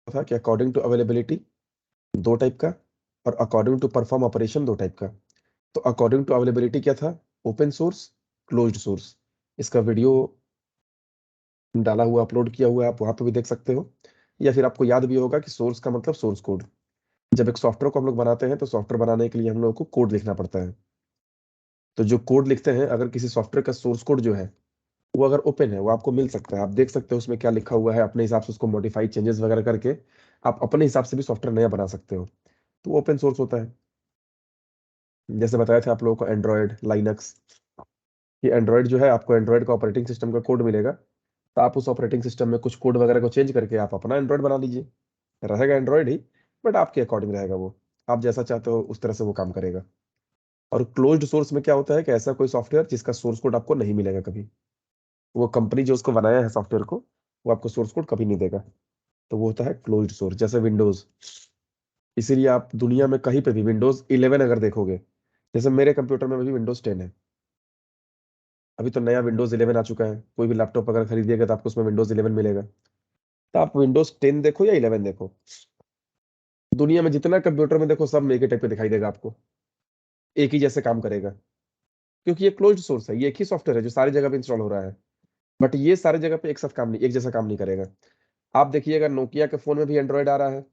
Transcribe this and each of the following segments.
था कि according to availability 2 type का और according to perform operation 2 type का। तो अकॉर्डिंग टू अवेलेबिलिटी क्या था? Open source, closed source. इसका वीडियो डाला हुआ, अपलोड किया हुआ है, आप वहाँ पे भी देख सकते हो। या फिर आपको याद भी होगा कि सोर्स का मतलब सोर्स कोड। जब एक सॉफ्टवेयर को हम लोग बनाते हैं तो सॉफ्टवेयर बनाने के लिए हम लोगों को कोड लिखना पड़ता है। तो जो कोड लिखते हैं, अगर किसी सॉफ्टवेयर का सोर्स कोड जो है वो अगर ओपन है, वो आपको मिल सकता है, आप देख सकते हो उसमें क्या लिखा हुआ है, अपने हिसाब से उसको मॉडिफाई चेंजेस वगैरह करके आप अपने हिसाब से भी सॉफ्टवेयर नया बना सकते हो। तो ओपन सोर्स होता है। जैसे बताया था आप लोगों को एंड्रॉयड, लाइनक्स। ये एंड्रॉयड जो है, आपको एंड्रॉयड का ऑपरेटिंग सिस्टम का कोड मिलेगा, तो आप उस ऑपरेटिंग सिस्टम में कुछ कोड वगैरह को चेंज करके आप अपना एंड्रॉयड बना लीजिए। रहेगा एंड्रॉयड ही, बट आपके अकॉर्डिंग रहेगा वो। आप जैसा चाहते हो उस तरह से वो काम करेगा। और क्लोज्ड सोर्स में क्या होता है कि ऐसा कोई सॉफ्टवेयर जिसका सोर्स कोड आपको नहीं मिलेगा कभी। वो कंपनी जो उसको बनाया है सॉफ्टवेयर को, वो आपको सोर्स कोड कभी नहीं देगा। तो वो होता है क्लोज्ड सोर्स। जैसे विंडोज, इसीलिए आप दुनिया में कहीं पे भी विंडोज 11 अगर देखोगे, जैसे मेरे कंप्यूटर में भी विंडोज 10 है। अभी तो नया विंडोज 11 आ चुका है, कोई भी लैपटॉप अगर खरीदिएगा तो आपको उसमें विंडोज 11 मिलेगा। तो आप विंडोज 10 देखो या 11 देखो, दुनिया में जितना कंप्यूटर में देखो, सब में एक ही टाइप का दिखाई देगा आपको, एक ही जैसे काम करेगा। क्योंकि ये क्लोज्ड सोर्स है, ये एक ही सॉफ्टवेयर है जो सारी जगह पे इंस्टॉल हो रहा है। बट ये सारी जगह पे एक साथ काम नहीं, एक जैसा काम नहीं करेगा। आप देखिएगा नोकिया के फोन में भी एंड्रॉयड आ रहा है,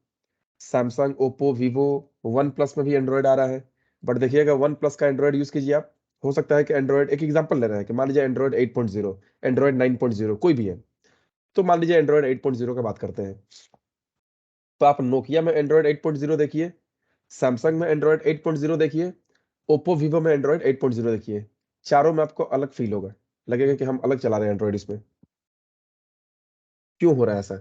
Samsung, Oppo, Vivo, one plus में भी एंड्रॉयड आ रहा है। बट देखिएगा वन प्लस का एंड्रॉयड यूज कीजिए आप, हो सकता है कि एंड्रॉयड, एक एग्जांपल ले रहे हैं कि मान लीजिए एंड्रॉयड 8.0, एंड्रॉयड 9.0 कोई भी है। तो मान लीजिए एंड्रॉयड 8.0 का बात करते हैं, तो आप नोकिया में एंड्रॉयड 8.0 देखिए, सैमसंग में एंड्रॉयड 8.0 देखिए, ओप्पो, वीवो में एंड्रॉयड 8.0 देखिए। चारों में आपको अलग फील होगा, लगेगा कि हम अलग चला रहे हैं एंड्रॉयड इसमें। क्यों हो रहा है ऐसा?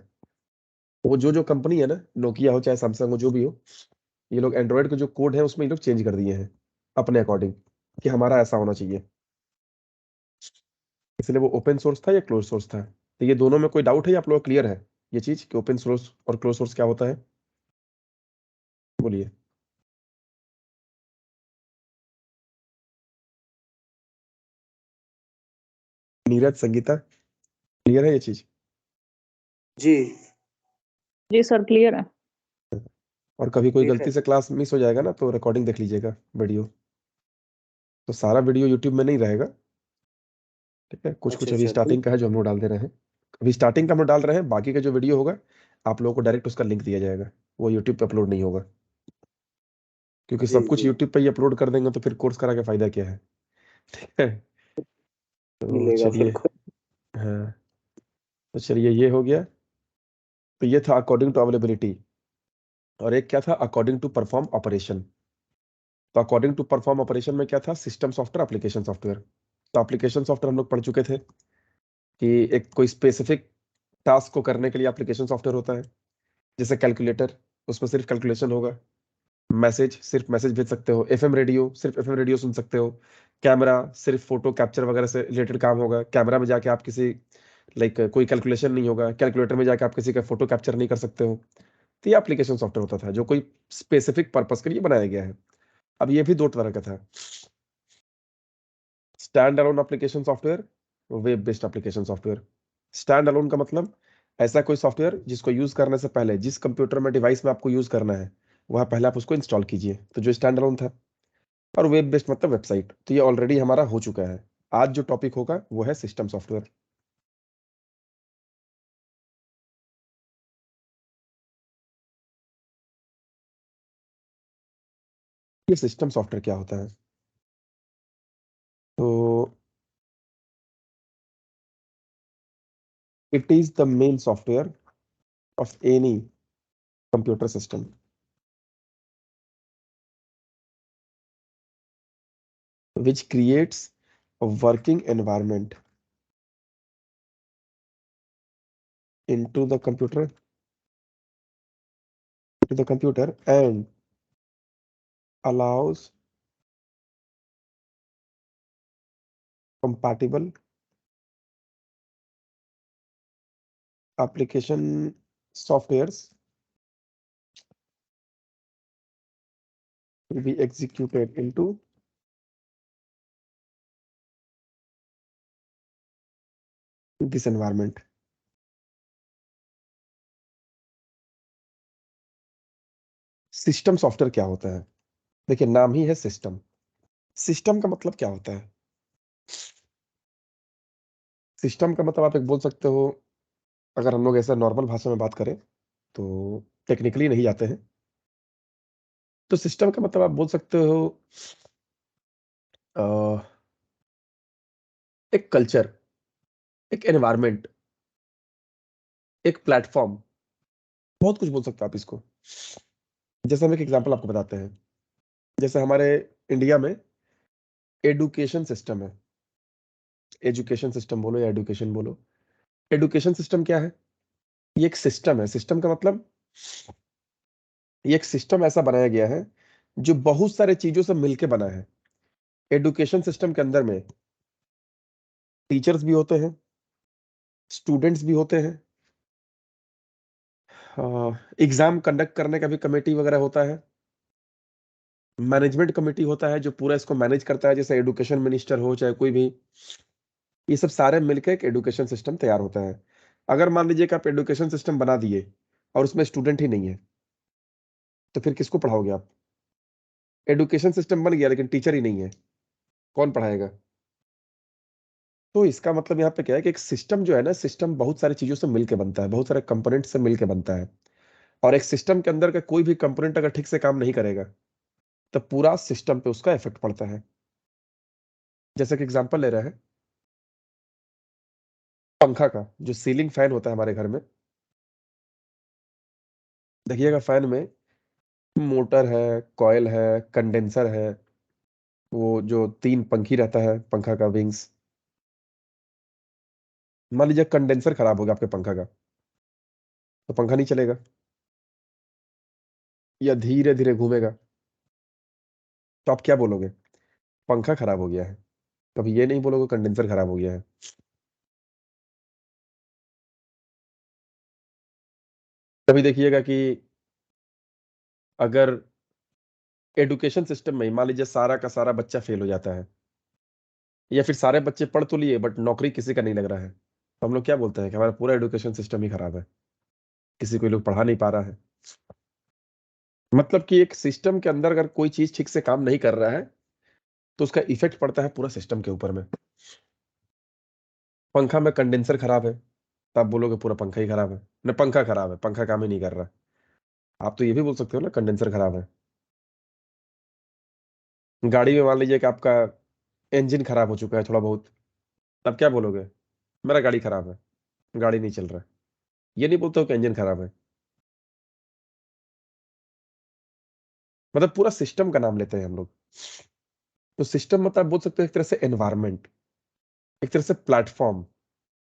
वो जो कंपनी है ना, नोकिया हो चाहे सैमसंग हो, जो भी हो, ये लोग एंड्रॉयड के जो कोड है उसमें ये लोग चेंज कर दिए हैं अपने अकॉर्डिंग, कि हमारा ऐसा होना चाहिए। इसलिए वो ओपन सोर्स था या क्लोज सोर्स था? तो ये दोनों में कोई डाउट है या आप लोग क्लियर है ये चीज कि ओपन सोर्स और क्लोज सोर्स क्या होता है? बोलिए। नीरज, संगीता, क्लियर है ये चीज? जी जी सर, क्लियर है। और कभी कोई ठीक है। गलती से क्लास मिस हो जाएगा ना, तो रिकॉर्डिंग देख लीजिएगा, वीडियो। तो सारा वीडियो यूट्यूब में नहीं रहेगा, ठीक है? कुछ अच्छा कुछ अभी अच्छा स्टार्टिंग का है जो हम लोग डाल दे रहे हैं। अभी स्टार्टिंग का हम लोग डाल रहे हैं, बाकी का जो वीडियो होगा आप लोगों को डायरेक्ट उसका लिंक दिया जाएगा, वो यूट्यूब पे अपलोड नहीं होगा। क्योंकि जी सब कुछ जी यूट्यूब पे ही अपलोड कर देंगे तो फिर कोर्स करा के फायदा क्या है? ठीक है। तो मिलेगा फिर चलिए, हाँ, तो चलिए ये हो गया। तो ये था अकॉर्डिंग टू अवेलेबिलिटी। और एक क्या था? According to perform operation. तो अकॉर्डिंग टू परफॉर्म ऑपरेशन में क्या था? System software, application software. तो एप्लीकेशन सॉफ्टवेयर हम लोग पढ़ चुके थे कि एक कोई स्पेसिफिक टास्क को करने के लिए एप्लीकेशन सॉफ्टवेयर होता है। जैसे कैलकुलेटर, उसमें सिर्फ कैलकुलेशन होगा। मैसेज, सिर्फ मैसेज भेज सकते हो। एफएम रेडियो, सिर्फ एफएम रेडियो सुन सकते हो। कैमरा, सिर्फ फोटो कैप्चर वगैरह से रिलेटेड काम होगा। कैमरा में जाके आप किसी, लाइक कोई कैलकुलेशन नहीं होगा। कैलकुलेटर में जाके आप किसी का फोटो कैप्चर नहीं कर सकते हो। तो ये एप्लीकेशन सॉफ्टवेयर होता था जो कोई स्पेसिफिक पर्पस के लिए बनाया गया है। अब ये भी 2 तरह का था, stand alone application software, web based application software. Stand alone का मतलब ऐसा कोई सॉफ्टवेयर जिसको यूज करने से पहले जिस कंप्यूटर में, डिवाइस में आपको यूज करना है, वहां पहले आप उसको इंस्टॉल कीजिए, तो जो स्टैंड अलोन था। और वेब बेस्ड मतलब वेबसाइट, तो ये ऑलरेडी हमारा हो चुका है। आज जो टॉपिक होगा वो है सिस्टम सॉफ्टवेयर। ये सिस्टम सॉफ्टवेयर क्या होता है? तो it is the main software of any computer system which creates a working environment into the computer and allows compatible application softwares to be executed into this environment. System software क्या होता है? देखिए, नाम ही है सिस्टम। सिस्टम का मतलब क्या होता है? सिस्टम का मतलब आप एक बोल सकते हो, अगर हम लोग ऐसा नॉर्मल भाषा में बात करें तो टेक्निकली नहीं जाते हैं, तो सिस्टम का मतलब आप बोल सकते हो अ, एक कल्चर, एक एनवायरनमेंट, एक प्लेटफॉर्म, बहुत कुछ बोल सकते हो आप इसको। जैसे हम एक एग्जांपल आपको बताते हैं, जैसे हमारे इंडिया में एडुकेशन सिस्टम है। एजुकेशन सिस्टम बोलो या एडुकेशन बोलो, एडुकेशन सिस्टम क्या है? ये एक सिस्टम है। सिस्टम का मतलब ये एक सिस्टम ऐसा बनाया गया है जो बहुत सारे चीजों से मिलके बना है। एडुकेशन सिस्टम के अंदर में टीचर्स भी होते हैं, स्टूडेंट्स भी होते हैं, एग्जाम कंडक्ट करने का भी कमेटी वगैरह होता है, मैनेजमेंट कमेटी होता है जो पूरा इसको मैनेज करता है, जैसे एजुकेशन मिनिस्टर हो चाहे कोई भी। ये सब सारे मिलकर एक एजुकेशन सिस्टम तैयार होता है। अगर मान लीजिए कि आप एजुकेशन सिस्टम बना दिए और उसमें स्टूडेंट ही नहीं है, तो फिर किसको पढ़ाओगे आप? एजुकेशन सिस्टम बन गया लेकिन टीचर ही नहीं है, कौन पढ़ाएगा? तो इसका मतलब यहाँ पे क्या है कि एक सिस्टम जो है ना, सिस्टम बहुत सारी चीजों से मिलकर बनता है, बहुत सारे कंपोनेंट से मिलकर बनता है। और एक सिस्टम के अंदर का कोई भी कंपोनेंट अगर ठीक से काम नहीं करेगा तो पूरा सिस्टम पे उसका इफेक्ट पड़ता है। जैसे कि एग्जांपल ले रहे हैं पंखा का, जो सीलिंग फैन होता है हमारे घर में। देखिएगा फैन में मोटर है, कॉइल है, कंडेंसर है, वो जो तीन पंखी रहता है पंखा का विंग्स। मान लीजिए कंडेंसर खराब हो गया आपके पंखा का, तो पंखा नहीं चलेगा या धीरे धीरे घूमेगा। तो आप क्या बोलोगे? पंखा खराब हो गया है। कभी ये नहीं बोलोगे कंडेंसर खराब हो गया है। कभी देखिएगा कि अगर एजुकेशन सिस्टम में ही मान लीजिए सारा का सारा बच्चा फेल हो जाता है, या फिर सारे बच्चे पढ़ तो लिए बट नौकरी किसी का नहीं लग रहा है, तो हम लोग क्या बोलते हैं कि हमारा पूरा एजुकेशन सिस्टम ही खराब है, किसी को ये लोग पढ़ा नहीं पा रहा है। मतलब कि एक सिस्टम के अंदर अगर कोई चीज ठीक से काम नहीं कर रहा है तो उसका इफेक्ट पड़ता है पूरा सिस्टम के ऊपर में। पंखा में कंडेंसर खराब है, तो आप बोलोगे पूरा पंखा ही खराब है। न पंखा खराब है, पंखा काम ही नहीं कर रहा। आप तो ये भी बोल सकते हो ना कंडेंसर खराब है। गाड़ी में मान लीजिए कि आपका इंजन खराब हो चुका है थोड़ा बहुत, तब क्या बोलोगे? मेरा गाड़ी खराब है, गाड़ी नहीं चल रहा है। ये नहीं बोलते हो कि इंजन खराब है। मतलब पूरा सिस्टम का नाम लेते हैं हम लोग। तो सिस्टम मतलब बोल सकते हो एक तरह से एनवायरनमेंट, एक तरह से प्लेटफॉर्म,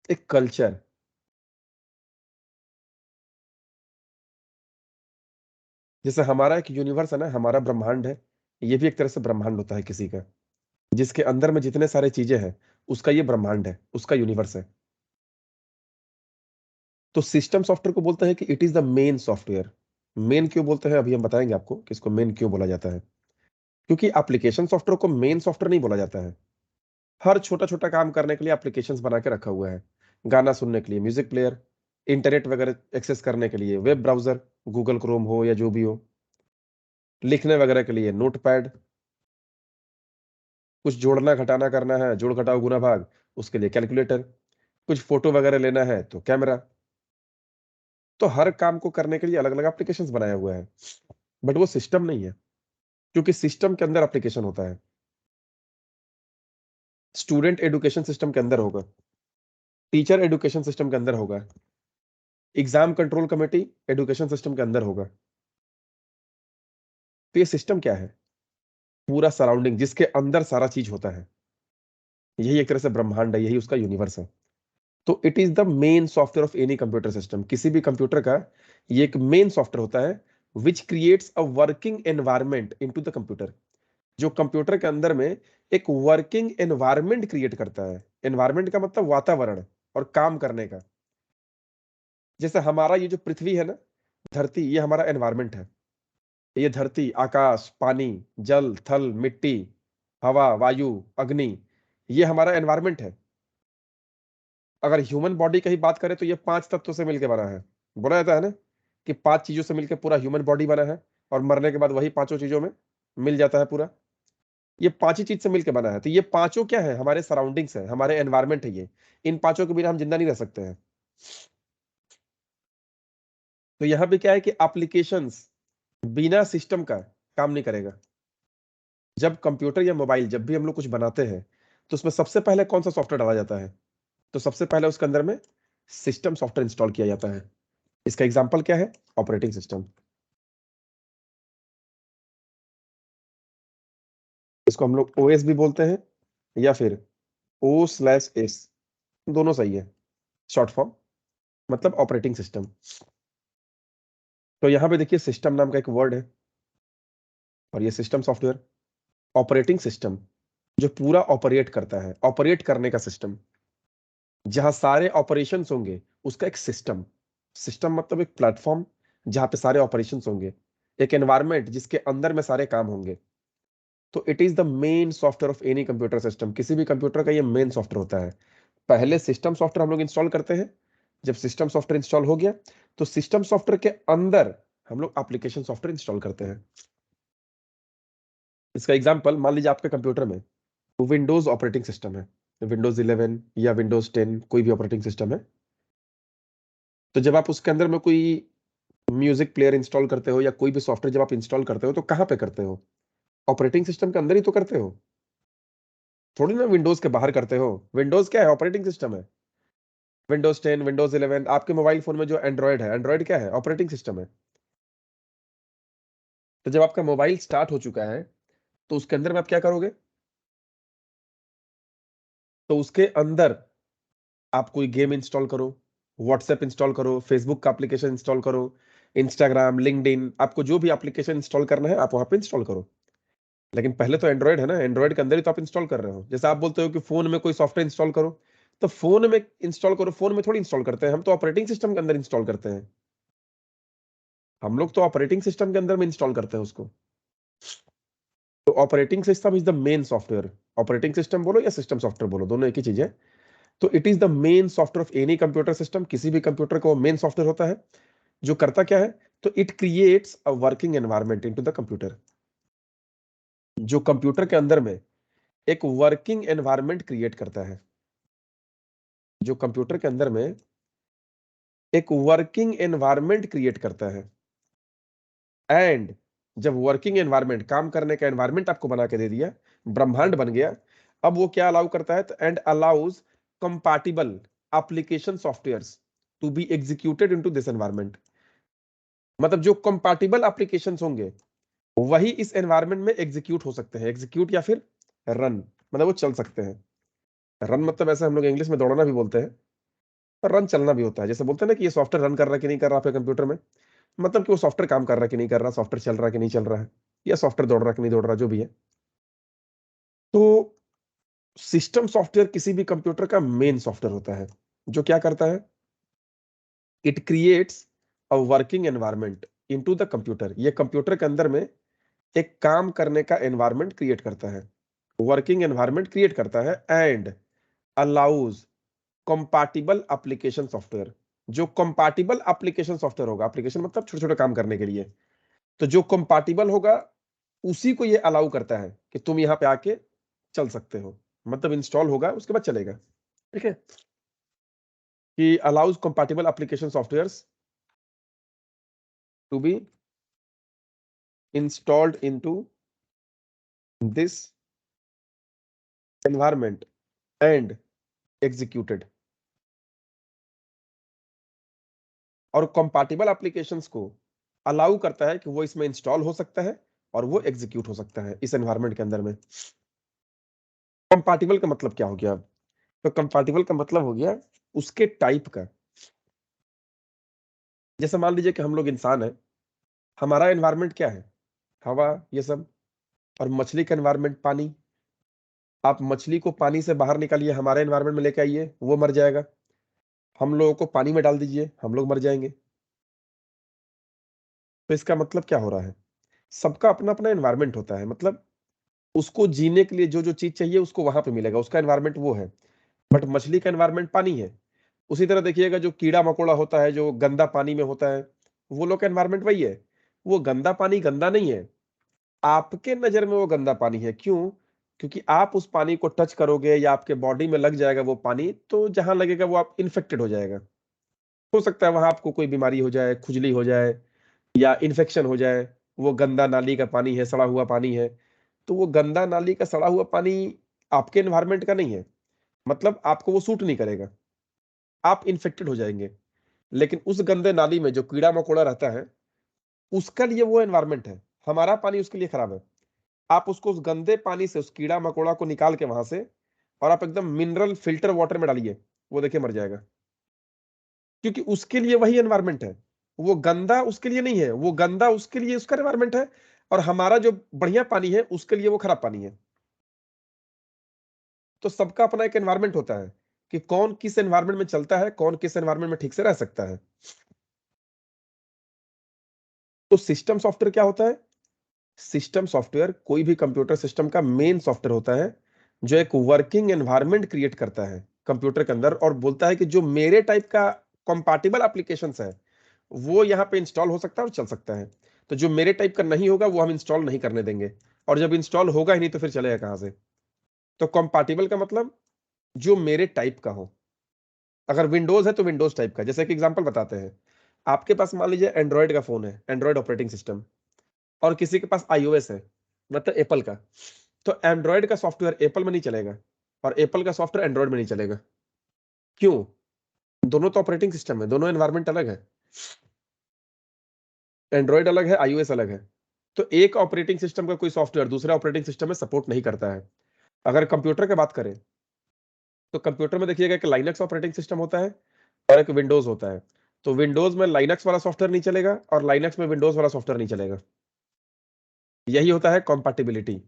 एक कल्चर। जैसे हमारा एक यूनिवर्स है ना, हमारा ब्रह्मांड है, ये भी एक तरह से ब्रह्मांड होता है किसी का, जिसके अंदर में जितने सारे चीजें हैं उसका ये ब्रह्मांड है, उसका यूनिवर्स है। तो सिस्टम सॉफ्टवेयर को बोलते हैं कि it is the main software. Main क्यों बोलते हैं अभी हम बताएंगे आपको कि इसको मेन क्यों बोला जाता है। क्योंकि एप्लीकेशन सॉफ्टवेयर को मेन सॉफ्टवेयर नहीं बोला जाता है। हर छोटा छोटा काम करने के लिए एप्लीकेशंस बना के रखा हुआ है। गाना सुनने के लिए म्यूजिक प्लेयर, इंटरनेट वगैरह एक्सेस करने के लिए वेब ब्राउजर, गूगल क्रोम हो या जो भी हो, लिखने वगैरह के लिए नोटपैड, कुछ जोड़ना घटाना करना है, जोड़ घटाओ गुना भाग, उसके लिए कैलकुलेटर, कुछ फोटो वगैरह लेना है तो कैमरा। तो हर काम को करने के लिए अलग अलग एप्लीकेशंस बनाया हुआ है, बट वो सिस्टम नहीं है। क्योंकि सिस्टम के अंदर एप्लीकेशन होता है। स्टूडेंट एजुकेशन सिस्टम के अंदर होगा, टीचर एजुकेशन सिस्टम के अंदर होगा, exam control committee education system के अंदर होगा। तो ये सिस्टम क्या है? पूरा सराउंडिंग जिसके अंदर सारा चीज होता है, यही एक तरह से ब्रह्मांड है, यही उसका यूनिवर्स है। तो it is the main software of any computer system. किसी भी कंप्यूटर का ये एक मेन सॉफ्टवेयर होता है which creates a working environment into the computer, जो कंप्यूटर के अंदर में एक वर्किंग एनवायरनमेंट क्रिएट करता है। एनवायरनमेंट का मतलब वातावरण और काम करने का। जैसे हमारा ये जो पृथ्वी है ना, धरती, ये हमारा एनवायरनमेंट है। ये धरती, आकाश, पानी, जल, थल, मिट्टी, हवा, वायु, अग्नि, ये हमारा एनवायरनमेंट है। अगर ह्यूमन बॉडी की ही बात करें तो ये 5 तत्वों से मिलकर बना है। बोला जाता है ना कि 5 चीजों से मिलकर पूरा ह्यूमन बॉडी बना है। और मरने के बाद वही पांचों चीजों में मिल जाता है पूरा। ये पांच ही चीज से मिलकर बना है। तो ये पांचों क्या है? हमारे सराउंडिंग्स है, हमारे एनवायरमेंट है ये। इन पांचों के बिना हम जिंदा नहीं रह सकते हैं। तो यहां पे क्या है कि एप्लीकेशंस बिना सिस्टम का काम नहीं करेगा। जब कंप्यूटर या मोबाइल, जब भी हम लोग कुछ बनाते हैं तो उसमें सबसे पहले कौन सा सॉफ्टवेयर डाला जाता है? तो सबसे पहले उसके अंदर में सिस्टम सॉफ्टवेयर इंस्टॉल किया जाता है। इसका एग्जांपल क्या है? Operating system. इसको हम लोग ओएस भी बोलते हैं या फिर O/S, दोनों सही है, शॉर्ट फॉर्म, मतलब ऑपरेटिंग सिस्टम। तो यहां पे देखिए सिस्टम नाम का एक वर्ड है और ये सिस्टम सॉफ्टवेयर, ऑपरेटिंग सिस्टम जो पूरा ऑपरेट करता है, ऑपरेट करने का सिस्टम, जहां सारे ऑपरेशंस होंगे उसका एक सिस्टम। सिस्टम मतलब एक प्लेटफॉर्म जहां पे सारे ऑपरेशंस होंगे, एक एनवायरनमेंट जिसके अंदर में सारे काम होंगे। तो it is the main software of any computer system. किसी भी कंप्यूटर का ये मेन सॉफ्टवेयर होता है। पहले सिस्टम सॉफ्टवेयर हम लोग इंस्टॉल करते हैं। जब सिस्टम सॉफ्टवेयर इंस्टॉल हो गया तो सिस्टम सॉफ्टवेयर के अंदर हम लोग एप्लीकेशन सॉफ्टवेयर इंस्टॉल करते हैं। इसका एग्जांपल मान लीजिए आपके कंप्यूटर में विंडोज ऑपरेटिंग सिस्टम है, विंडोज 11 या विंडोज 10, कोई भी ऑपरेटिंग सिस्टम है। तो जब आप उसके अंदर में कोई म्यूजिक प्लेयर इंस्टॉल करते हो या कोई भी सॉफ्टवेयर जब आप इंस्टॉल करते हो तो कहां पे करते हो? ऑपरेटिंग सिस्टम के अंदर ही तो करते हो, थोड़ी ना विंडोज के बाहर करते हो। विंडोज क्या है? ऑपरेटिंग सिस्टम है। विंडोज 10, विंडोज 11, आपके मोबाइल फोन में जो एंड्रॉइड है, एंड्रॉइड क्या है? ऑपरेटिंग सिस्टम है। तो जब आपका मोबाइल स्टार्ट हो चुका है तो उसके अंदर में आप क्या करोगे? तो उसके अंदर आप कोई गेम इंस्टॉल करो, व्हाट्सएप इंस्टॉल करो, फेसबुक का एप्लीकेशन इंस्टॉल करो, इंस्टाग्राम, लिंक्डइन, आपको जो भी एप्लीकेशन इंस्टॉल करना है आप वहां पे इंस्टॉल करो। लेकिन पहले तो एंड्रॉइड है ना, एंड्रॉइड के अंदर ही तो आप इंस्टॉल कर रहे हो। जैसे आप बोलते हो कि फोन में कोई सॉफ्टवेयर इंस्टॉल करो, तो फोन में इंस्टॉल करो, फोन में थोड़ी इंस्टॉल करते हैं हम, तो ऑपरेटिंग सिस्टम के अंदर इंस्टॉल करते हैं। हम लोग तो ऑपरेटिंग सिस्टम के अंदर में इंस्टॉल करते हैं उसको। तो operating system is the main software. Operating system बोलो या सिस्टम सॉफ्टवेयर बोलो, दोनों एक ही चीज है। तो it is the main software of any computer system. किसी भी कंप्यूटर का मेन सॉफ्टवेयर होता है जो करता क्या है? तो it creates a working environment into the computer. जो कंप्यूटर के अंदर में एक वर्किंग एनवायरनमेंट क्रिएट करता है, जो कंप्यूटर के अंदर में एक वर्किंग एनवायरनमेंट क्रिएट करता है। एंड जब वर्किंग एनवायरनमेंट, काम करने का एनवायरनमेंट आपको बना के दे दिया, ब्रह्मांड बन गया, अब वो क्या अलाउ करता है? तो and allows compatible application softwares to be executed into this environment. मतलब जो कंपैटिबल एप्लीकेशंस होंगे वही इस एनवायरनमेंट में एग्जीक्यूट हो सकते हैं। एग्जीक्यूट या फिर रन, मतलब वो चल सकते हैं। रन मतलब ऐसे हम लोग इंग्लिश में दौड़ना भी बोलते हैं, और रन चलना भी होता है। जैसे बोलते हैं ना कि ये सॉफ्टवेयर रन कर रहा है कि नहीं कर रहा आपके कंप्यूटर में, मतलब कि वो सॉफ्टवेयर काम कर रहा है कि नहीं कर रहा, सॉफ्टवेयर चल रहा है कि नहीं चल रहा है, या सॉफ्टवेयर दौड़ रहा है कि नहीं दौड़ रहा, जो भी है। तो सिस्टम सॉफ्टवेयर किसी भी कंप्यूटर का मेन सॉफ्टवेयर होता है, जो क्या करता है? It creates a working environment into the computer. ये कंप्यूटर के अंदर में एक काम करने का एनवायरनमेंट क्रिएट करता है, वर्किंग एनवायरनमेंट क्रिएट करता है। And allows compatible application software. जो कंपैटिबल एप्लीकेशन सॉफ्टवेयर होगा, एप्लीकेशन मतलब छोटे छोटे काम करने के लिए, तो जो कंपैटिबल होगा उसी को ये अलाउ करता है कि तुम यहां पे आके चल सकते हो। मतलब इंस्टॉल होगा उसके बाद चलेगा। ठीक है, कि allows compatible application softwares to be installed into this environment and executed. और कंपैटिबल एप्लीकेशंस को अलाउ करता है कि वो इसमें इंस्टॉल हो सकता है और वो एग्जीक्यूट हो सकता है इस एनवायरनमेंट के अंदर में। कंपैटिबल का मतलब क्या हो गया? तो कंपैटिबल का मतलब हो गया उसके टाइप का। जैसे मान लीजिए कि हम लोग इंसान है, हमारा एनवायरनमेंट क्या है? हवा, ये सब। और मछली का एनवायरनमेंट पानी। आप मछली को पानी से बाहर निकालिए, हमारे एनवायरनमेंट में लेके आइए, वो मर जाएगा। हम लोगों को पानी में डाल दीजिए, हम लोग मर जाएंगे। तो इसका मतलब क्या हो रहा है? सबका अपना अपना एनवायरनमेंट होता है, मतलब उसको जीने के लिए जो जो चीज चाहिए उसको वहां पे मिलेगा, उसका एनवायरनमेंट वो है। बट मछली का एनवायरनमेंट पानी है। उसी तरह देखिएगा जो कीड़ा मकोड़ा होता है जो गंदा पानी में होता है, वो लोग का एनवायरनमेंट वही है। वो गंदा पानी गंदा नहीं है, आपके नजर में वो गंदा पानी है। क्यों? क्योंकि आप उस पानी को टच करोगे या आपके बॉडी में लग जाएगा वो पानी, तो जहां लगेगा वो आप इन्फेक्टेड हो जाएगा। हो सकता है वहां आपको कोई बीमारी हो जाए, खुजली हो जाए या इन्फेक्शन हो जाए। वो गंदा नाली का पानी है, सड़ा हुआ पानी है। तो वो गंदा नाली का सड़ा हुआ पानी आपके एनवायरमेंट का नहीं है, मतलब आपको वो सूट नहीं करेगा, आप इन्फेक्टेड हो जाएंगे। लेकिन उस गंदे नाली में जो कीड़ा मकोड़ा रहता है, उसका लिए वो एनवायरमेंट है। हमारा पानी उसके लिए खराब है। आप उसको उस गंदे पानी से, उस कीड़ा मकोड़ा को निकाल के वहां से, और आप एकदम मिनरल फिल्टर वाटर में डालिए, वो देखिए मर जाएगा। क्योंकि उसके लिए वही एनवायरमेंट है। वो गंदा उसके लिए नहीं है, वो गंदा उसके लिए उसका एनवायरमेंट है। और हमारा जो बढ़िया पानी है उसके लिए वो खराब पानी है। तो सबका अपना एक एनवायरमेंट होता है कि कौन किस एनवायरमेंट में चलता है, कौन किस एनवायरमेंट में ठीक से रह सकता है। तो सिस्टम सॉफ्टवेयर क्या होता है? सिस्टम सॉफ्टवेयर कोई भी कंप्यूटर सिस्टम का मेन सॉफ्टवेयर होता है, जो एक वर्किंग एनवायरनमेंट क्रिएट करता है कंप्यूटर के अंदर, और बोलता है कि जो मेरे टाइप का कंपैटिबल एप्लीकेशंस है वो यहाँ पे इंस्टॉल हो सकता है और चल सकता है। तो जो मेरे टाइप का नहीं होगा वो हम इंस्टॉल नहीं करने देंगे, और जब इंस्टॉल होगा ही नहीं तो फिर चलेगा कहां से? तो कंपैटिबल का मतलब जो मेरे टाइप का हो। अगर विंडोज है तो विंडोज टाइप का। जैसे कि एग्जांपल बताते हैं, आपके पास मान लीजिए एंड्रॉयड का फोन है, एंड्रॉयड ऑपरेटिंग सिस्टम, और किसी के पास आईओएस है, मतलब एप्पल का। तो एंड्रॉयड का सॉफ्टवेयर एप्पल में नहीं चलेगा और एप्पल का सॉफ्टवेयर एंड्रॉयड में नहीं चलेगा। क्यों? दोनों तो ऑपरेटिंग सिस्टम है, दोनों एनवायरमेंट अलग है। एंड्रॉयड अलग है, आईओएस अलग है। तो एक ऑपरेटिंग सिस्टम का कोई सॉफ्टवेयर दूसरे ऑपरेटिंग सिस्टम में सपोर्ट नहीं करता है। अगर कंप्यूटर की बात करें तो कंप्यूटर में देखिएगा कि लाइनक्स ऑपरेटिंग सिस्टम होता है और एक विंडोज होता है। तो विंडोज में लाइनक्स वाला सॉफ्टवेयर नहीं चलेगा और लाइनक्स में विंडोज वाला सॉफ्टवेयर नहीं चलेगा। यही होता है कॉम्पैटिबिलिटी।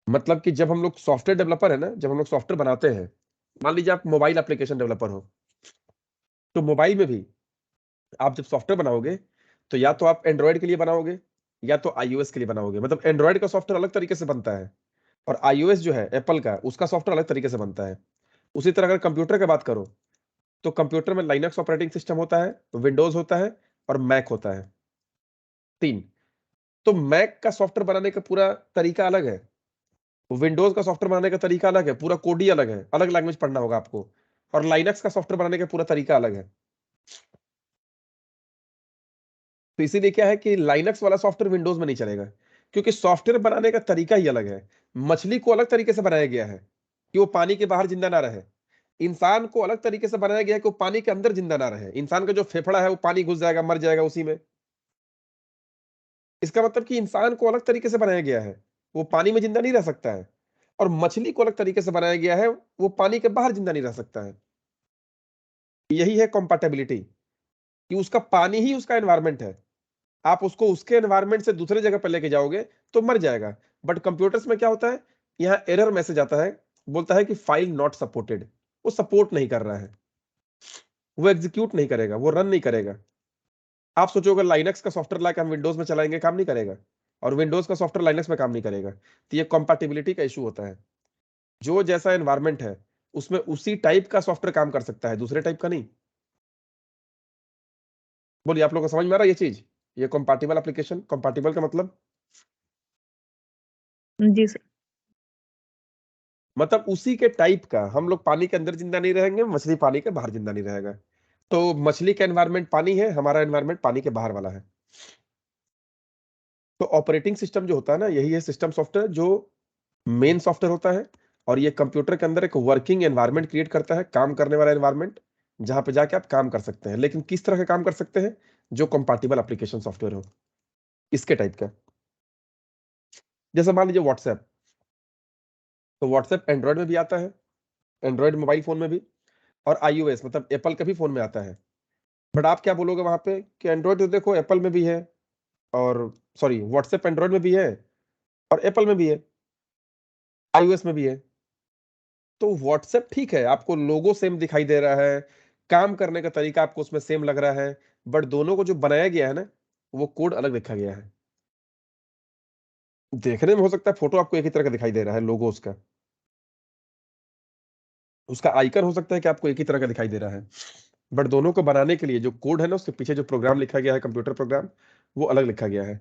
मतलब कि जब हम लोग सॉफ्टवेयर डेवलपर है ना, जब हम लोग सॉफ्टवेयर बनाते हैं, मान लीजिए आप मोबाइल एप्लीकेशन डेवलपर हो, तो मोबाइल में भी आप जब सॉफ्टवेयर बनाओगे तो या तो आप एंड्रॉयड के लिए बनाओगे या तो आईओएस के लिए बनाओगे। मतलब एंड्रॉयड का सॉफ्टवेयर अलग तरीके से बनता है और आईओएस जो है एप्पल का, उसका सॉफ्टवेयर अलग तरीके से बनता है। उसी तरह अगर कंप्यूटर की बात करो तो कंप्यूटर में लाइनक्स ऑपरेटिंग सिस्टम होता है, विंडोज होता है और मैक होता है, तीन। तो मैक का सॉफ्टवेयर बनाने का पूरा तरीका अलग है, विंडोज का सॉफ्टवेयर बनाने का तरीका अलग है, पूरा कोड ही अलग है, अलग लैंग्वेज पढ़ना होगा आपको। और लाइनक्स का सॉफ्टवेयर बनाने का पूरा तरीका अलग है। तो इसीलिए क्या है कि लाइनक्स वाला सॉफ्टवेयर विंडोज में नहीं चलेगा, क्योंकि सॉफ्टवेयर बनाने का तरीका ही अलग है। मछली को अलग तरीके से बनाया गया है कि वो पानी के बाहर जिंदा ना रहे। इंसान को अलग तरीके से बनाया गया है कि वो पानी के अंदर जिंदा ना रहे। इंसान का जो फेफड़ा है वो पानी घुस जाएगा, मर जाएगा उसी में। इसका मतलब कि इंसान को अलग तरीके से बनाया गया है, वो पानी में जिंदा नहीं रह सकता है। और मछली को अलग तरीके से बनाया गया है, वो पानी के बाहर जिंदा नहीं रह सकता है। यही है कंपैटिबिलिटी, कि उसका पानी ही उसका एनवायरमेंट है। आप उसको उसके एनवायरनमेंट से दूसरे जगह पर लेके जाओगे तो मर जाएगा। बट कंप्यूटर्स में क्या होता है, यहाँ एरर मैसेज आता है, बोलता है कि फाइल नॉट सपोर्टेड। वो सपोर्ट नहीं कर रहा है, वो एग्जीक्यूट नहीं करेगा, वो रन नहीं करेगा। आप सोचो अगर लाइनक्स का सॉफ्टवेयर लाके हम विंडोज में चलाएंगे, काम नहीं करेगा, और विंडोज का सॉफ्टवेयर लाइनक्स में काम नहीं करेगा। तो ये कंपैटिबिलिटी का इशू होता है। जो जैसा एनवायरनमेंट है उसमें उसी टाइप का सॉफ्टवेयर काम कर सकता है, दूसरे टाइप का नहीं। बोलिए, आप लोगों को समझ में आ रहा है ये चीज? ये कंपैटिबल एप्लीकेशन, कंपैटिबल का जी सर। मतलब उसी के टाइप का। हम लोग पानी के अंदर जिंदा नहीं रहेंगे, मछली पानी के बाहर जिंदा नहीं रहेगा। तो मछली का एनवायरनमेंट पानी है, हमारा एनवायरनमेंट पानी के बाहर वाला है। तो ऑपरेटिंग सिस्टम जो होता है ना, यही है सिस्टम सॉफ्टवेयर, जो मेन सॉफ्टवेयर होता है। और ये कंप्यूटर के अंदर एक वर्किंग एनवायरनमेंट क्रिएट करता है, काम करने वाला एनवायरनमेंट, जहां पे जाके आप काम कर सकते हैं। लेकिन किस तरह का काम कर सकते हैं? जो कंपैटिबल एप्लीकेशन सॉफ्टवेयर हो, इसके टाइप का। जैसे मान लीजिए व्हाट्सएप, तो व्हाट्सएप एंड्रॉयड में भी आता है, एंड्रॉयड मोबाइल फोन में भी, और आईओएस मतलब एप्पल के भी फोन में आता है। बट आप क्या बोलोगे वहां पे कि एंड्रॉयड तो देखो एप्पल में भी है, और सॉरी व्हाट्सएप एंड्रॉयड में भी है और एप्पल में भी है, आईओएस में भी है। तो व्हाट्सएप ठीक है, आपको लोगो सेम दिखाई दे रहा है, काम करने का तरीका आपको उसमें सेम लग रहा है, बट दोनों को जो बनाया गया है ना, वो कोड अलग लिखा गया है। देखने में हो सकता है फोटो आपको एक ही तरह का दिखाई दे रहा है, लोगो उसका आइकन हो सकता है कि आपको एक ही तरह का दिखाई दे रहा है, बट दोनों को बनाने के लिए जो कोड है ना, उसके पीछे जो प्रोग्राम लिखा गया है, कंप्यूटर प्रोग्राम, वो अलग लिखा गया है।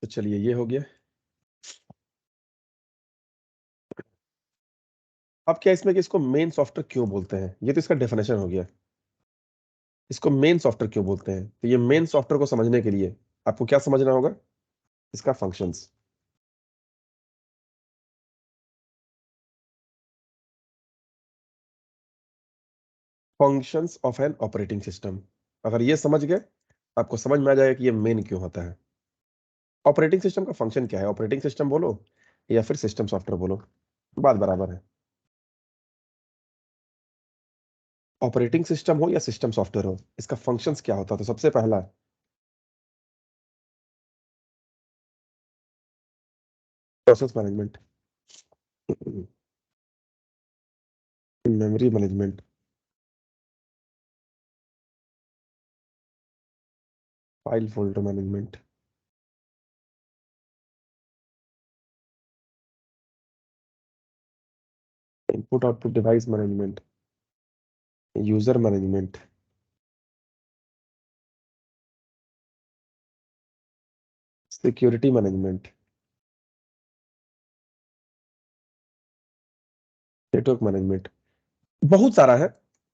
तो चलिए ये हो गया। अब क्या इसमें कि इसको मेन सॉफ्टवेयर क्यों बोलते हैं, ये तो इसका डेफिनेशन हो गया। इसको मेन सॉफ्टवेयर क्यों बोलते हैं, तो ये मेन सॉफ्टवेयर को समझने के लिए आपको क्या समझना होगा, इसका functions. Functions of an operating system, अगर ये समझ गए आपको समझ में आ जाएगा कि ये मेन क्यों होता है। ऑपरेटिंग सिस्टम का फंक्शन क्या है, ऑपरेटिंग सिस्टम बोलो या फिर सिस्टम सॉफ्टवेयर बोलो, बात बराबर है। ऑपरेटिंग सिस्टम हो या सिस्टम सॉफ्टवेयर हो, इसका फंक्शंस क्या होता है। तो सबसे पहला process management, memory management, file folder management, input output device management, user management, security management, network management, बहुत सारा है।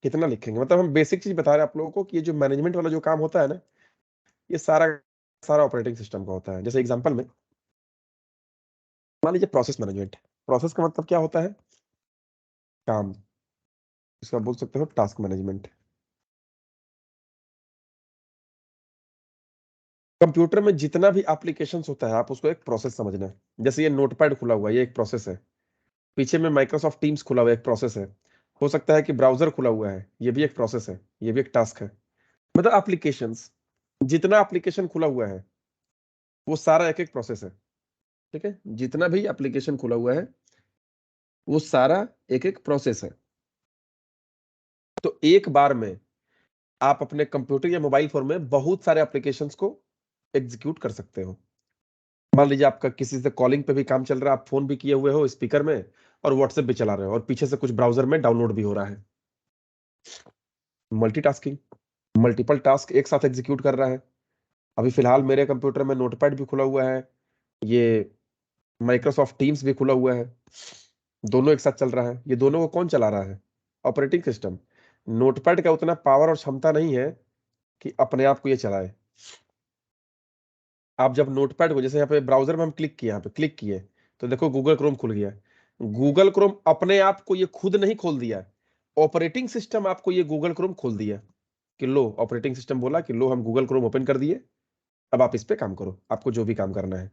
कितना लिखेंगे, मतलब हम बेसिक चीज बता रहे हैं आप लोगों को कि ये जो मैनेजमेंट वाला जो काम होता है ना, ये सारा सारा ऑपरेटिंग सिस्टम का होता है। जैसे एग्जांपल में मान लीजिए प्रोसेस मैनेजमेंट, प्रोसेस का मतलब क्या होता है, काम। इसका बोल सकते हो टास्क मैनेजमेंट। कंप्यूटर में जितना भी एप्लीकेशंस होता है, आप उसको एक प्रोसेस समझना है। जैसे ये नोटपैड खुला हुआ है, ये एक प्रोसेस है। पीछे में माइक्रोसॉफ्ट टीम्स खुला हुआ है, एक प्रोसेस है। हो सकता है कि ब्राउजर खुला हुआ है, ये भी एक प्रोसेस है, ये भी एक टास्क है। मतलब एप्लीकेशंस, जितना एप्लीकेशन खुला हुआ है वो सारा एक एक प्रोसेस है। ठीक है, जितना भी एप्लीकेशन खुला हुआ है वो सारा एक एक प्रोसेस है। तो एक बार में आप अपने कंप्यूटर या मोबाइल फोन में बहुत सारे एप्लीकेशंस को एग्जीक्यूट कर सकते हो। मान लीजिए आपका किसी से कॉलिंग पे भी काम चल रहा है, आप फोन भी किए हुए हो स्पीकर में और व्हाट्सएप भी चला रहे हो और पीछे से कुछ ब्राउजर में डाउनलोड भी हो रहा है। मल्टीटास्किंग, मल्टीपल टास्क एक साथ एग्जीक्यूट कर रहा है। अभी फिलहाल मेरे कंप्यूटर में नोटपैड भी खुला हुआ है, ये माइक्रोसॉफ्ट टीम्स भी खुला हुआ है, दोनों एक साथ चल रहा है। ये दोनों को कौन चला रहा है, ऑपरेटिंग सिस्टम। नोटपैड का उतना पावर और क्षमता नहीं है कि अपने आप को ये चलाए। आप जब नोटपैड को, जैसे यहाँ पे ब्राउजर में हम क्लिक किए, यहाँ पे क्लिक किए तो देखो गूगल क्रोम खुल गया। गूगल क्रोम अपने आप को ये खुद नहीं खोल दिया, ऑपरेटिंग सिस्टम आपको ये गूगल क्रोम खोल दिया कि लो, ऑपरेटिंग सिस्टम बोला कि लो हम गूगल क्रोम ओपन कर दिए, अब आप इस पे काम करो, आपको जो भी काम करना है।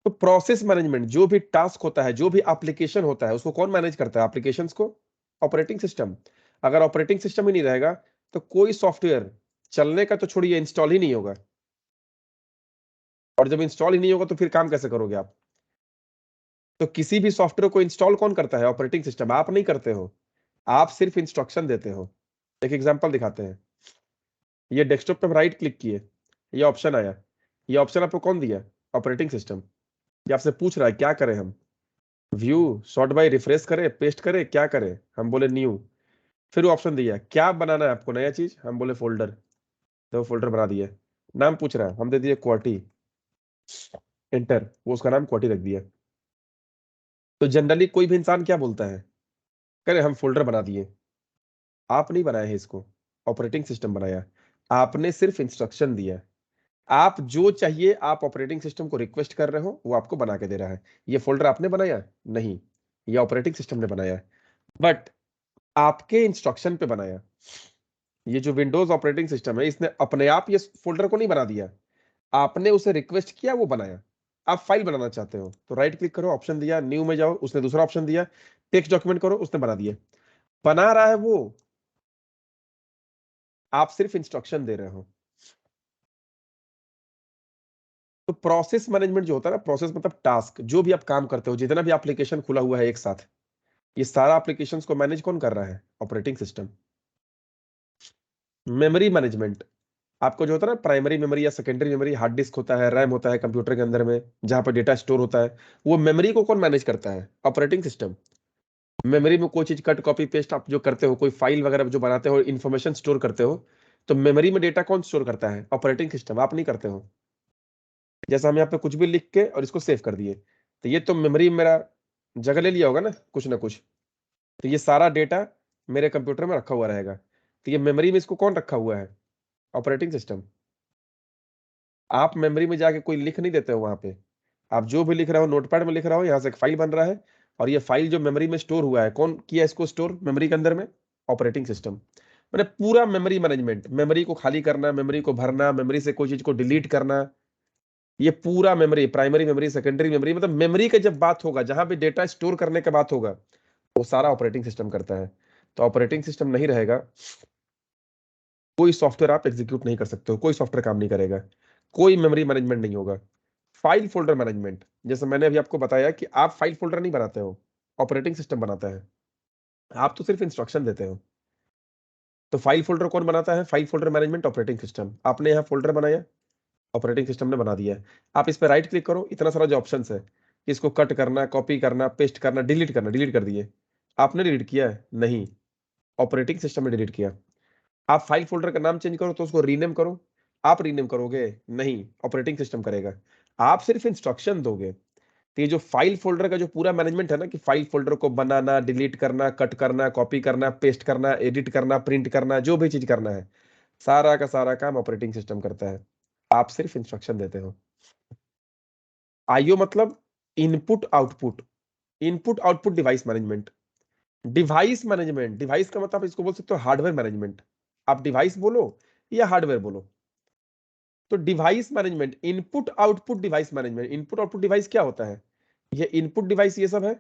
तो प्रोसेस मैनेजमेंट, जो भी टास्क होता है, जो भी एप्लीकेशन होता है, उसको कौन मैनेज करता है, एप्लीकेशंस को ऑपरेटिंग सिस्टम। अगर ऑपरेटिंग सिस्टम ही नहीं रहेगा तो कोई सॉफ्टवेयर चलने का तो छोड़िए, इंस्टॉल ही नहीं होगा। और जब इंस्टॉल ही नहीं होगा तो फिर काम कैसे करोगे आप। तो किसी भी सॉफ्टवेयर को इंस्टॉल कौन करता है, ऑपरेटिंग सिस्टम। आप नहीं करते हो, आप सिर्फ इंस्ट्रक्शन देते हो। एक एग्जांपल दिखाते हैं। ये डेस्कटॉप पे हम राइट क्लिक किए, ये ऑप्शन आया, ये ऑप्शन आपको कौन दिया, ऑपरेटिंग सिस्टम। ये आपसे पूछ रहा है क्या करें हम, व्यू, सॉर्ट बाय, रिफ्रेश करें, पेस्ट करें, क्या करें। हम बोले न्यू। फिर वो ऑप्शन दिया क्या बनाना है आपको, नया चीज। हम बोले फोल्डर, तो फोल्डर बना दिया। नाम पूछ रहा है, हम दे दिए क्वाटी, एंटर, वो उसका नाम क्वाटी रख दिया। तो जनरली कोई भी इंसान क्या बोलता है, करे हम फोल्डर बना दिए। आप नहीं बनाए हैं इसको, ऑपरेटिंग सिस्टम बनाया। आपने सिर्फ इंस्ट्रक्शन दिया। आप जो चाहिए आप ऑपरेटिंग सिस्टम को रिक्वेस्ट कर रहे हो, वो आपको बना के दे रहा है। ये फोल्डर आपने बनाया नहीं, ये ऑपरेटिंग सिस्टम ने बनाया। बट आपके इंस्ट्रक्शन पे बनाया। ये जो विंडोज ऑपरेटिंग सिस्टम है, इसने अपने आप ये फोल्डर को नहीं बना दिया, आपने उसे रिक्वेस्ट किया, वो बनाया। आप फाइल बनाना चाहते हो तो राइट क्लिक करो, ऑप्शन दिया, न्यू में जाओ, उसने दूसरा ऑप्शन दिया, टेक्स्ट डॉक्यूमेंट करो, उसने बना दिया। बना रहा है वो, आप सिर्फ इंस्ट्रक्शन दे रहे हो। तो प्रोसेस मैनेजमेंट जो होता है ना, प्रोसेस मतलब टास्क, जो भी आप काम करते हो, जितना भी एप्लीकेशन खुला हुआ है एक साथ, ये सारा एप्लीकेशंस को मैनेज कौन कर रहा है, ऑपरेटिंग सिस्टम। मेमोरी मैनेजमेंट, आपको जो होता है ना प्राइमरी मेमोरी या सेकेंडरी मेमोरी, हार्ड डिस्क होता है, रैम होता है कंप्यूटर के अंदर में, जहां पर डेटा स्टोर होता है, वो मेमोरी को कौन मैनेज करता है? Operating system. मेमोरी में कोई चीज कट कॉपी पेस्ट आप जो करते हो, कोई फाइल वगैरह जो बनाते हो, इन्फॉर्मेशन स्टोर करते हो, तो मेमोरी में डेटा कौन स्टोर करता है? Operating system. आप नहीं करते हो। जैसा हम यहाँ पे कुछ भी लिख के और इसको सेव कर दिए, तो ये तो मेमोरी में मेरा जगह ले लिया होगा ना कुछ, तो ये सारा डेटा मेरे कंप्यूटर में रखा हुआ रहेगा। तो ये मेमोरी में इसको कौन रखा हुआ है? Operating system. आप मेमोरी में जाके कोई लिख नहीं देते हो वहां पे, आप जो भी लिख रहे हो नोटपैड में लिख रहा हो, यहाँ से एक फाइल बन रहा है, और ये फाइल जो मेमोरी में स्टोर हुआ है, कौन किया इसको स्टोर मेमोरी के अंदर में? Operating system. मैंने पूरा मेमोरी मैनेजमेंट, मेमोरी को खाली करना, मेमोरी को भरना, मेमोरी से कोई चीज को डिलीट करना, ये पूरा memory, primary memory, secondary memory, मतलब मेमोरी की जब बात होगा, जहां भी डेटा स्टोर करने की बात होगा, वो सारा ऑपरेटिंग सिस्टम करता है। तो ऑपरेटिंग सिस्टम नहीं रहेगा, कोई सॉफ्टवेयर आप एग्जीक्यूट नहीं कर सकते हो, कोई सॉफ्टवेयर काम नहीं करेगा, कोई मेमोरी मैनेजमेंट नहीं होगा। फाइल फोल्डर मैनेजमेंट, जैसे मैंने अभी आपको बताया कि आप फाइल फोल्डर नहीं बनाते हो, ऑपरेटिंग सिस्टम बनाता है, आप तो सिर्फ इंस्ट्रक्शन देते हो। तो फाइल फोल्डर कौन बनाता है? File folder management, operating system. आपने यहाँ फोल्डर बनाया, ऑपरेटिंग सिस्टम ने बना दिया है। आप इस पर राइट क्लिक करो, इतना सारा जो ऑप्शन है, इसको कट करना, कॉपी करना, पेस्ट करना, डिलीट करना, डिलीट कर दिए। आपने डिलीट किया है? नहीं, ऑपरेटिंग सिस्टम ने डिलीट किया। आप फाइल फोल्डर का नाम चेंज करो तो उसको रीनेम करो, आप रीनेम करोगे? नहीं, ऑपरेटिंग सिस्टम करेगा। आप सिर्फ इंस्ट्रक्शन दोगे। तो ये जो फाइल फोल्डर का जो पूरा मैनेजमेंट है ना, कि फाइल फोल्डर को बनाना, डिलीट करना, कट करना, कॉपी करना, पेस्ट करना, एडिट करना, प्रिंट करना, जो भी चीज करना है, सारा का सारा काम ऑपरेटिंग सिस्टम करता है। आप सिर्फ इंस्ट्रक्शन देते हो। आईओ मतलब input output, input output device management. Device management, device का मतलब इसको बोल सकते हो हार्डवेयर मैनेजमेंट। आप डिवाइस बोलो या हार्डवेयर बोलो, तो device management, input output device management. Input output device क्या होता है? ये इनपुट डिवाइस ये सब है,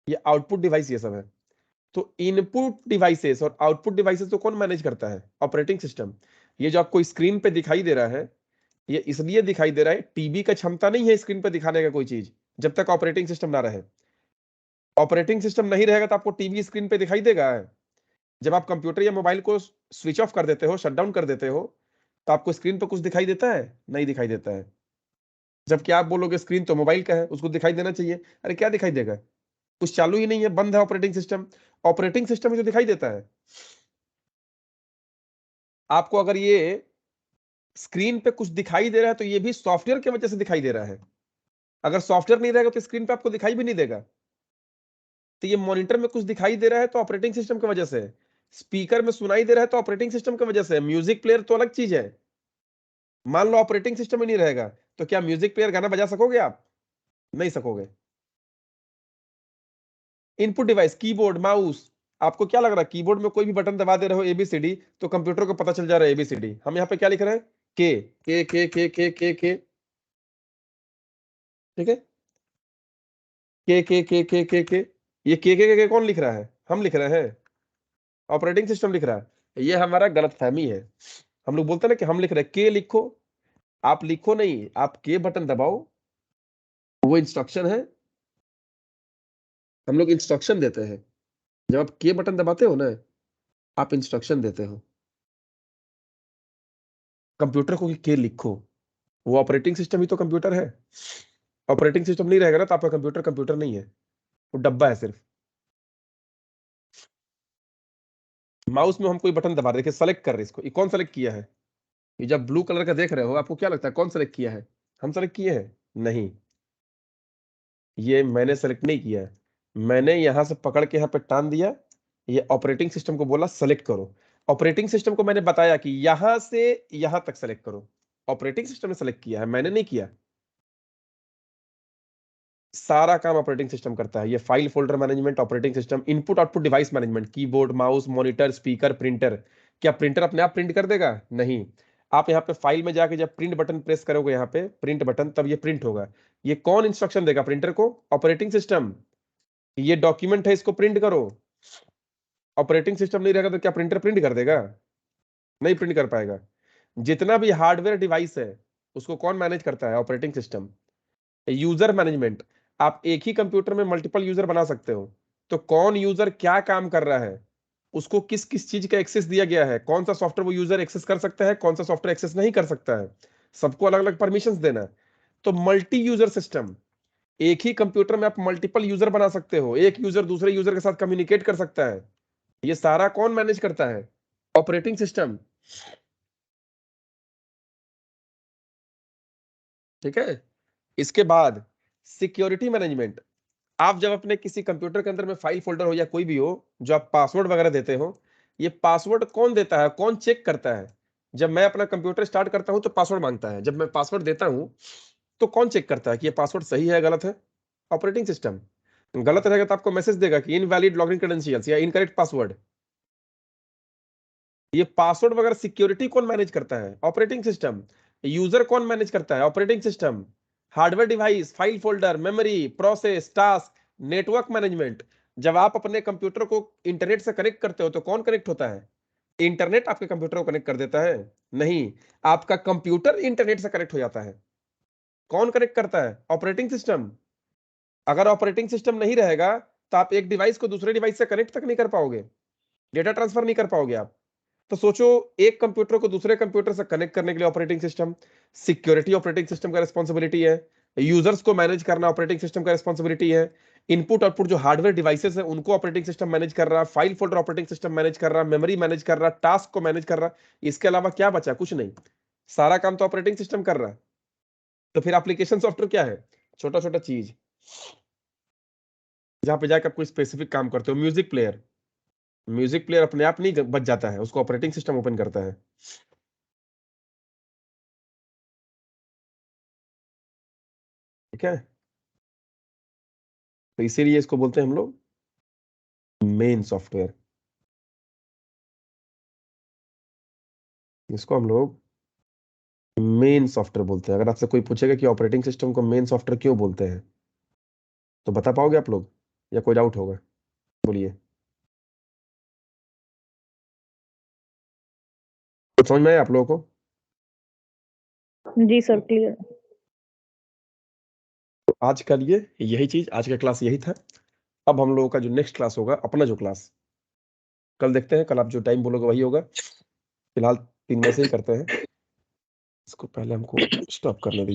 ये आउटपुट डिवाइस ये सब है। तो इनपुट डिवाइसेस और आउटपुट डिवाइसेस तो कौन मैनेज करता है? Operating system. ये जो आपको स्क्रीन पे दिखाई दे रहा है, ये इसलिए दिखाई दे रहा है, टीवी का क्षमता नहीं है स्क्रीन पे दिखाने का कोई चीज, जब तक ऑपरेटिंग सिस्टम ना रहे। ऑपरेटिंग सिस्टम नहीं रहेगा तो आपको टीवी स्क्रीन पे दिखाई देगा? जब आप कंप्यूटर या मोबाइल को स्विच ऑफ कर देते हो, शट डाउन कर देते हो, तो आपको स्क्रीन पर कुछ दिखाई देता है? नहीं दिखाई देता है। जबकि आप बोलोगे स्क्रीन तो मोबाइल का है, उसको दिखाई देना चाहिए। अरे क्या दिखाई देगा? कुछ चालू ही नहीं है, बंद है ऑपरेटिंग सिस्टम। ऑपरेटिंग सिस्टम में जो दिखाई देता है आपको, अगर ये स्क्रीन पे कुछ दिखाई दे रहा है तो ये भी सॉफ्टवेयर की वजह से दिखाई दे रहा है। अगर सॉफ्टवेयर नहीं रहेगा तो स्क्रीन पे आपको दिखाई भी नहीं देगा। तो ये मॉनिटर में कुछ दिखाई दे रहा है तो ऑपरेटिंग सिस्टम की वजह से, स्पीकर में सुनाई दे रहा है तो ऑपरेटिंग सिस्टम की वजह से, म्यूजिक प्लेयर तो अलग चीज है। मान लो ऑपरेटिंग सिस्टम ही नहीं रहेगा, तो क्या म्यूजिक प्लेयर गाना बजा सकोगे आप? नहीं सकोगे। Input device, keyboard, mouse. आपको क्या लग रहा है कीबोर्ड में कोई भी बटन दबा दे रहे हो एबीसीडी तो कंप्यूटर को पता चल जा रहा है एबीसीडी? हम यहाँ पे क्या लिख रहे हैं? के, ठीक है, के। ये के कौन लिख रहा है? हम लिख रहे हैं, ऑपरेटिंग सिस्टम लिख रहा है। ये हमारा गलतफहमी है। हम लोग बोलते हैं ना कि हम लिख रहे हैं, के लिखो। आप लिखो नहीं, आप के बटन दबाओ, वो इंस्ट्रक्शन है। हम लोग इंस्ट्रक्शन देते हैं। जब आप के बटन दबाते हो ना, आप इंस्ट्रक्शन देते हो कंप्यूटर को कि के लिखो। वो ऑपरेटिंग सिस्टम ही तो कंप्यूटर है। ऑपरेटिंग सिस्टम नहीं रहेगा ना तो आपका कंप्यूटर कंप्यूटर नहीं है, वो डब्बा है सिर्फ। माउस में हम कोई बटन दबा रहे, देखिए सेलेक्ट कर रहे हैं इसको, ये कौन सेलेक्ट किया है? ये जब ब्लू कलर का देख रहे हो, आपको क्या लगता है कौन सेलेक्ट किया है? हम सेलेक्ट किए हैं? नहीं, ये मैंने सेलेक्ट नहीं किया है। मैंने यहां से पकड़ के यहाँ पे टान दिया, ये ऑपरेटिंग सिस्टम को बोला सेलेक्ट करो। ऑपरेटिंग सिस्टम को मैंने बताया कि यहां से यहां तक सेलेक्ट करो। ऑपरेटिंग सिस्टम ने सेलेक्ट किया है, मैंने नहीं किया। सारा काम ऑपरेटिंग सिस्टम करता है। ये file folder management, operating system, input output device management, keyboard, mouse, monitor, speaker, printer. क्या प्रिंटर अपने आप प्रिंट कर देगा? नहीं। आप यहाँ पे फाइल में जाके जब प्रिंट बटन प्रेस करोगे, यहाँ पे प्रिंट बटन, तब ये प्रिंट होगा। ये कौन इंस्ट्रक्शन देगा प्रिंटर को? Operating system. ये डॉक्यूमेंट है, इसको प्रिंट करो। ऑपरेटिंग सिस्टम नहीं रहेगा तो क्या प्रिंटर प्रिंट कर देगा? नहीं प्रिंट कर पाएगा। जितना भी हार्डवेयर डिवाइस है उसको कौन मैनेज करता है? Operating system. यूजर मैनेजमेंट, आप एक ही कंप्यूटर में मल्टीपल यूजर बना सकते हो, तो कौन यूजर क्या काम कर रहा है उसको किस किस चीज का एक्सेस दिया गया है, कौन सा सॉफ्टवेयर वो यूजर एक्सेस कर सकता है, कौन सा सॉफ्टवेयर एक्सेस नहीं कर सकता है, सबको अलग अलग परमिशंस देना है। तो मल्टी यूजर सिस्टम, एक ही कंप्यूटर में आप मल्टीपल यूजर बना सकते हो, एक यूजर दूसरे यूजर के साथ कम्युनिकेट कर सकता है। ये सारा कौन मैनेज करता है? Operating system. ठीक है। इसके बाद सिक्योरिटी मैनेजमेंट। आप जब अपने किसी कंप्यूटर के अंदर में फाइल फोल्डर हो या कोई भी हो, जो आप पासवर्ड वगैरह देते हो, ये पासवर्ड कौन देता है, कौन चेक करता है? जब मैं अपना कंप्यूटर स्टार्ट करता हूं तो पासवर्ड मांगता है, जब मैं पासवर्ड देता हूं तो कौन चेक करता है कि ये पासवर्ड सही है गलत है? Operating system. गलत रहेगा तो आपको मैसेज देगा कि इनवैलिड लॉगिन क्रेडेंशियल्स या इनकरेक्ट पासवर्ड। ये पासवर्ड वगैरह सिक्योरिटी कौन मैनेज करता है? Operating system. यूजर कौन मैनेज करता है? Operating system. Hardware device, file folder, memory, process, task, network management. जब आप अपने कंप्यूटर को इंटरनेट से कनेक्ट करते हो तो कौन कनेक्ट होता है? इंटरनेट आपके कंप्यूटर को कनेक्ट कर देता है? नहीं, आपका कंप्यूटर इंटरनेट से कनेक्ट हो जाता है। कौन कनेक्ट करता है? Operating system. अगर ऑपरेटिंग सिस्टम नहीं रहेगा तो आप एक डिवाइस को दूसरे डिवाइस से कनेक्ट तक नहीं कर पाओगे, डेटा ट्रांसफर नहीं कर पाओगे आप। तो सोचो, एक कंप्यूटर को दूसरे कंप्यूटर से कनेक्ट करने के लिए operating system, security operating system का रिस्पांसिबिलिटी है, यूजर्स को मैनेज करना ऑपरेटिंग सिस्टम का रिस्पांसिबिलिटी है, इनपुट आउटपुट जो हार्डवेयर डिवाइसेस है उनको ऑपरेटिंग सिस्टम मैनेज कर रहा, file folder operating system manage कर रहा, मेमोरी मैनेज कर रहा, टास्क को मैनेज कर रहा। इसके अलावा क्या बचा? कुछ नहीं, सारा काम तो ऑपरेटिंग सिस्टम कर रहा है। तो फिर एप्लीकेशन सॉफ्टवेयर क्या है? छोटा छोटा चीज जहां पे जाकर आप कोई स्पेसिफिक काम करते हो। म्यूजिक प्लेयर, म्यूजिक प्लेयर अपने आप नहीं बच जाता है, उसको ऑपरेटिंग सिस्टम ओपन करता है। ठीक है, तो इसीलिए इसको बोलते हैं हम लोग मेन सॉफ्टवेयर। इसको हम लोग मेन सॉफ्टवेयर बोलते हैं। अगर आपसे कोई पूछेगा कि ऑपरेटिंग सिस्टम को मेन सॉफ्टवेयर क्यों बोलते हैं, तो बता पाओगे आप लोग या कोई डाउट होगा? बोलिए। तो समझ में आया आप लोगों को? जी सर, क्लियर है। तो आज का लिए यही चीज, आज का क्लास यही था। अब हम लोगों का जो नेक्स्ट क्लास होगा, अपना जो क्लास कल देखते हैं, कल आप जो टाइम बोलोगे वही होगा। फिलहाल 3 बजे ही करते हैं। इसको पहले हमको स्टॉप करने दीजिए।